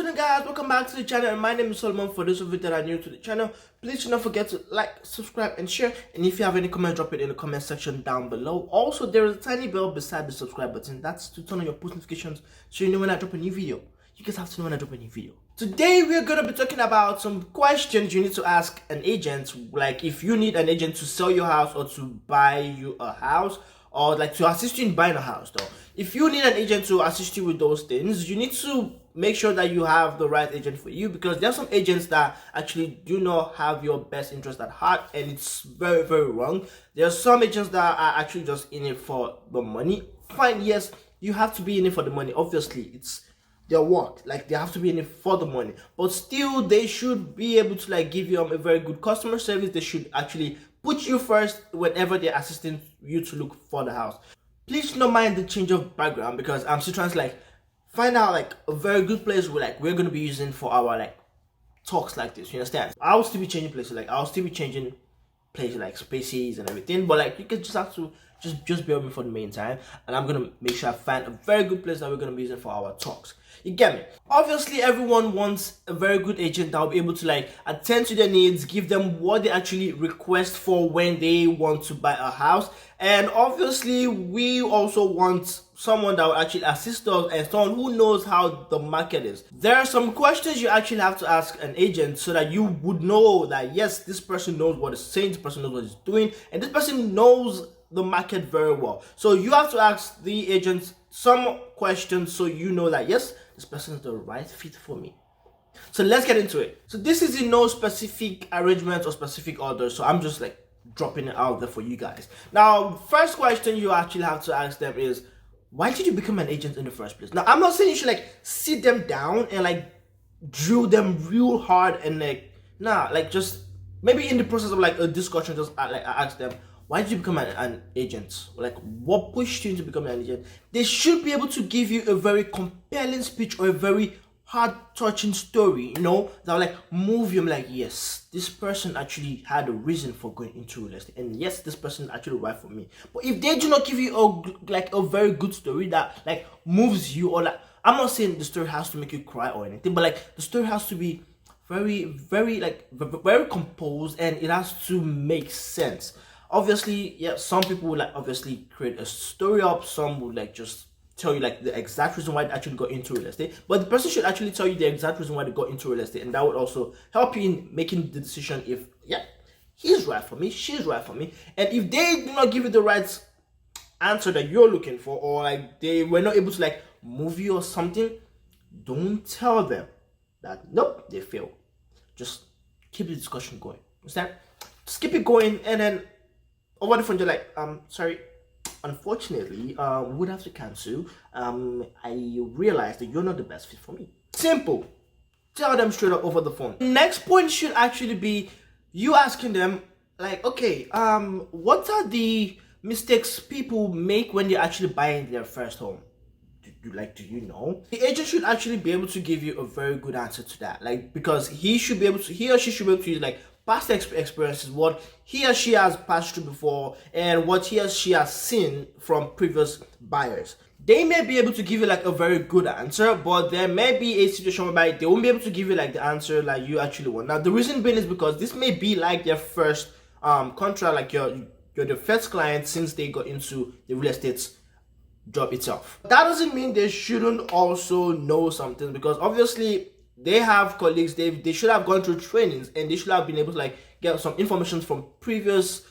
afternoon, guys. Welcome back to the channel. And my name is Solomon. For those of you that are new to the channel, please do not forget to like, subscribe, and share. And if you have any comments, drop it in the comment section down below. Also, there is a tiny bell beside the subscribe button. That's to turn on your post notifications so you know when I drop a new video. You guys have to know when I drop a new video. Today, we're going to be talking about some questions you need to ask an agent. Like if you need an agent to sell your house or to buy you a house, or like to assist you in buying a house though. If you need an agent to assist you with those things, you need to make sure that you have the right agent for you, because there are some agents that actually do not have your best interest at heart, and it's very, very wrong. There are some agents that are actually just in it for the money. Fine, yes, you have to be in it for the money. Obviously, it's their work, like they have to be in it for the money, but still they should be able to like give you a very good customer service. They should actually put you first whenever they're assisting you to look for the house. Please don't mind the change of background, because I'm still trying to like find out like a very good place we're gonna be using for our like talks like this. You understand? I'll still be changing places, like I'll still be changing places like spaces and everything, but like you can just have to just bear with me for the meantime, and I'm gonna make sure I find a very good place that we're gonna be using for our talks. You get me? Obviously, everyone wants a very good agent that will be able to like attend to their needs, give them what they actually request for when they want to buy a house. And obviously, we also want someone that will actually assist us and someone who knows how the market is. There are some questions you actually have to ask an agent so that you would know that yes, this person knows what he's saying, this person knows what he's doing, and this person knows the market very well. So you have to ask the agent some questions so you know that yes, this person is the right fit for me. So let's get into it. So this is in no specific arrangement or specific order, so I'm just like dropping it out there for you guys. Now, first question you actually have to ask them is, why did you become an agent in the first place? Now, I'm not saying you should like sit them down and like drill them real hard and like like just maybe in the process of like a discussion, just like ask them, why did you become an agent? Like, what pushed you into becoming an agent? They should be able to give you a very compelling speech or a very heart-touching story, you know, that will like move you. I'm like, yes, this person actually had a reason for going into real estate, and yes, this person is actually right for me. But if they do not give you a very good story that like moves you, or like, I'm not saying the story has to make you cry or anything, but like the story has to be very, very like very composed, and it has to make sense. Obviously, yeah, some people will like obviously create a story up, some would like just tell you like the exact reason why they actually got into real estate, but the person should actually tell you the exact reason why they got into real estate, and that would also help you in making the decision if yeah, he's right for me, she's right for me. And if they do not give you the right answer that you're looking for, or like they were not able to like move you or something, don't tell them that nope, they failed. Just keep the discussion going. Understand? Just keep it going, and then over the phone you're like, sorry, unfortunately, we would have to cancel. I realized that you're not the best fit for me. Simple. Tell them straight up over the phone. Next point should actually be you asking them like, okay, what are the mistakes people make when they're actually buying their first home? Do you know? The agent should actually be able to give you a very good answer to that, like, because he or she should be able to use like past experiences, what he or she has passed through before, and what he or she has seen from previous buyers. They may be able to give you like a very good answer, but there may be a situation whereby they won't be able to give you like the answer like you actually want. Now, the reason being is because this may be like their first contract, like you're the first client since they got into the real estate job itself. That doesn't mean they shouldn't also know something, because obviously they have colleagues, they should have gone through trainings, and they should have been able to like get some information from previous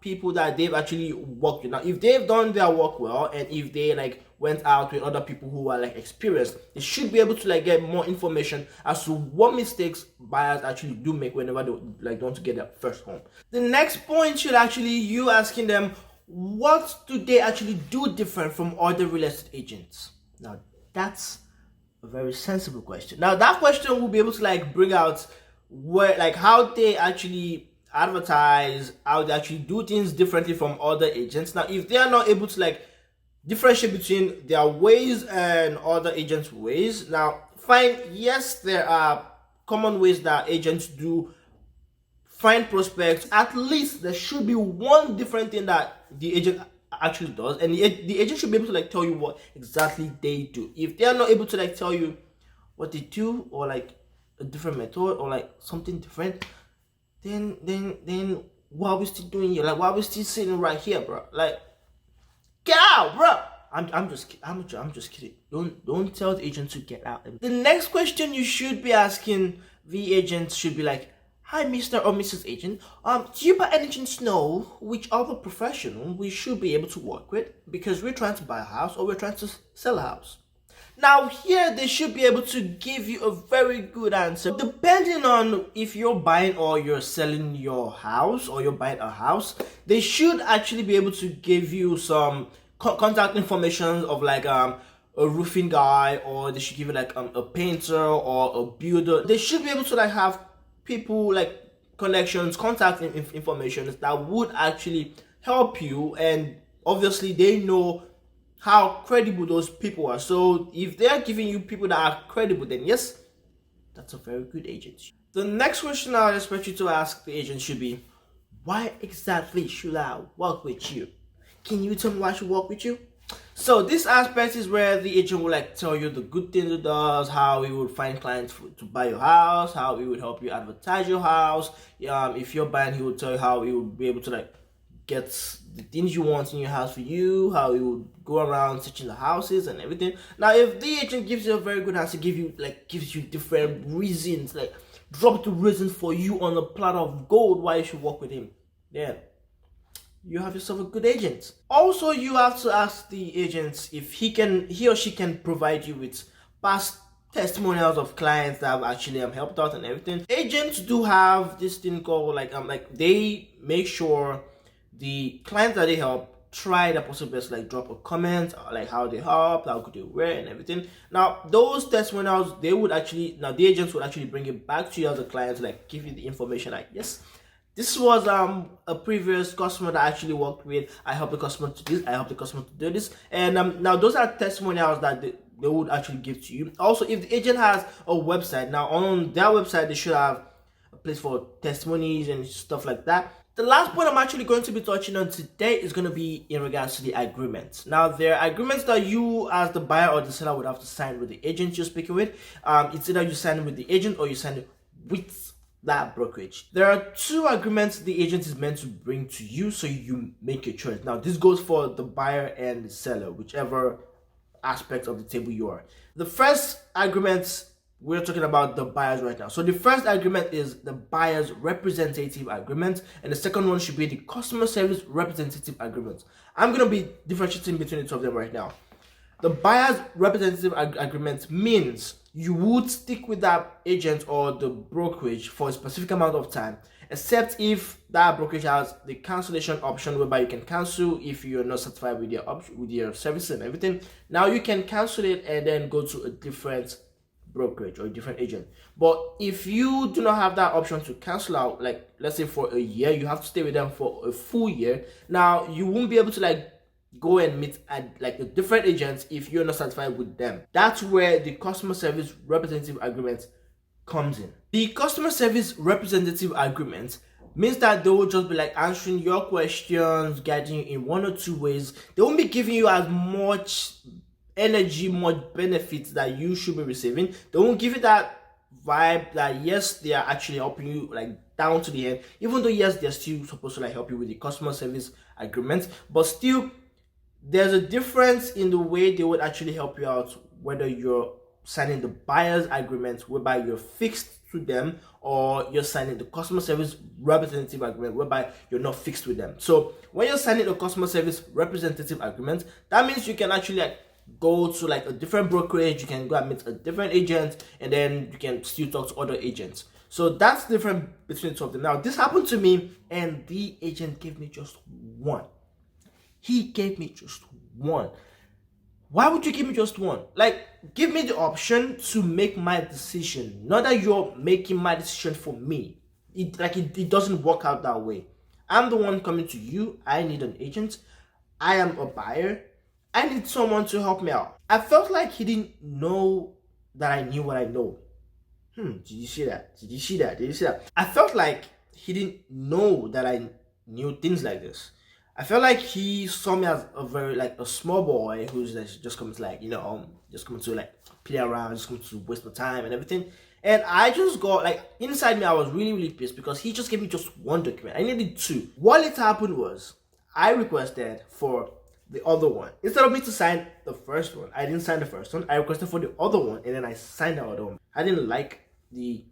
people that they've actually worked with. Now, if they've done their work well, and if they like went out with other people who are like experienced, they should be able to like get more information as to what mistakes buyers actually do make whenever they like want to get their first home. The next point should actually you asking them, what do they actually do different from other real estate agents? Now, that's a very sensible question. Now, that question will be able to like bring out where like how they actually advertise, how they actually do things differently from other agents. Now, if they are not able to like differentiate between their ways and other agents' ways, now fine, yes, there are common ways that agents do find prospects. At least there should be one different thing that the agent actually does, and the agent should be able to like tell you what exactly they do. If they are not able to like tell you what they do, or like a different method, or like something different, then what are we still doing here? Like, why are we still sitting right here, bro? Like, get out, bro. I'm just kidding. Don't tell the agent to get out. The next question you should be asking the agent should be like, "Hi, Mr. or Mrs. Agent. Do you by any chance know which other professional we should be able to work with? Because we're trying to buy a house or we're trying to sell a house." Now here they should be able to give you a very good answer. Depending on if you're buying or you're selling your house or you're buying a house, they should actually be able to give you some contact information of like a roofing guy, or they should give you like a painter or a builder. They should be able to like have people like connections, contact information that would actually help you, and obviously they know how credible those people are. So if they're giving you people that are credible, then yes, that's a very good agent. The next question I would expect you to ask the agent should be, why exactly should I work with you? Can you tell me why I should work with you? So this aspect is where the agent will like tell you the good things it does, how he would find clients to buy your house, how he would help you advertise your house. If you're buying, he would tell you how he would be able to like get the things you want in your house for you, how he would go around searching the houses and everything. Now, if the agent gives you a very good answer, gives you different reasons, like drop the reasons for you on a platter of gold why you should work with him, then you have yourself a good agent. Also, you have to ask the agent if he or she can provide you with past testimonials of clients that have actually helped out and everything. Agents do have this thing called like they make sure the clients that they help try their possible best, like drop a comment like how they helped, how good they were and everything. Now those testimonials, the agents would actually bring it back to you as a client to like give you the information like, yes, this was a previous customer that I actually worked with. I helped the customer to do this, I helped the customer to do this. And now those are testimonials that they would actually give to you. Also, if the agent has a website, now on their website they should have a place for testimonies and stuff like that. The last point I'm actually going to be touching on today is going to be in regards to the agreements. Now, there are agreements that you as the buyer or the seller would have to sign with the agent you're speaking with. It's either you sign it with the agent or you sign it with that brokerage. There are two agreements the agent is meant to bring to you, so you make your choice. Now, this goes for the buyer and the seller, whichever aspect of the table you are. The first agreement, we're talking about the buyers right now. So the first agreement is the buyer's representative agreement, and the second one should be the customer service representative agreement. I'm going to be differentiating between the two of them right now. The buyer's representative agreement means you would stick with that agent or the brokerage for a specific amount of time, except if that brokerage has the cancellation option whereby you can cancel if you're not satisfied with your services and everything. Now you can cancel it and then go to a different brokerage or a different agent. But if you do not have that option to cancel out, like let's say for a year, you have to stay with them for a full year. Now you won't be able to like go and meet at like a different agent if you're not satisfied with them. That's where the customer service representative agreement comes in. The customer service representative agreement means that they will just be like answering your questions, guiding you in one or two ways. They won't be giving you as much energy, much benefits that you should be receiving. They won't give you that vibe that yes, they are actually helping you like down to the end, even though yes, they're still supposed to like help you with the customer service agreement, but still there's a difference in the way they would actually help you out, whether you're signing the buyer's agreement whereby you're fixed to them, or you're signing the customer service representative agreement whereby you're not fixed with them. So when you're signing a customer service representative agreement, that means you can actually like go to like a different brokerage, you can go and meet a different agent, and then you can still talk to other agents. So that's different between the two of them. Now this happened to me and the agent gave me just one. He gave me just one. Why would you give me just one? Like, give me the option to make my decision, not that you're making my decision for me. It doesn't work out that way. I'm the one coming to you. I need an agent. I am a buyer. I need someone to help me out. I felt like he didn't know that I knew what I know. Did you see that? Did you see that? I felt like he didn't know that I knew things like this. I felt like he saw me as a very like a small boy who's just coming to like just coming to like play around, just coming to waste my time and everything. And I just got like inside me, I was really pissed because he just gave me just one document. I needed two. What it happened was I requested for the other one. Instead of me to sign the first one, I didn't sign the first one. I requested for the other one and then I signed the other one. I didn't like the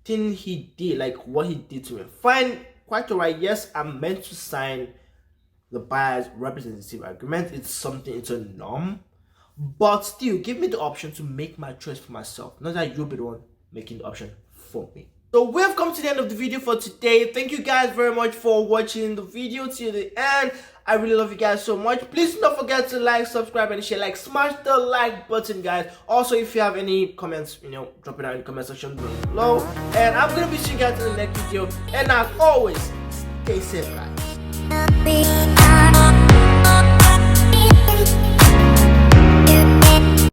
thing he did, like what he did to me. Fine, quite alright. Yes, I'm meant to sign the buyer's representative agreement. It's a norm. But still, give me the option to make my choice for myself. Not that you'll be the one making the option for me. So we've come to the end of the video for today. Thank you guys very much for watching the video till the end. I really love you guys so much. Please don't forget to like, subscribe, and share. Like, smash the like button, guys. Also, if you have any comments, drop it down in the comment section below. And I'm gonna be seeing you guys in the next video. And as always, stay safe, guys.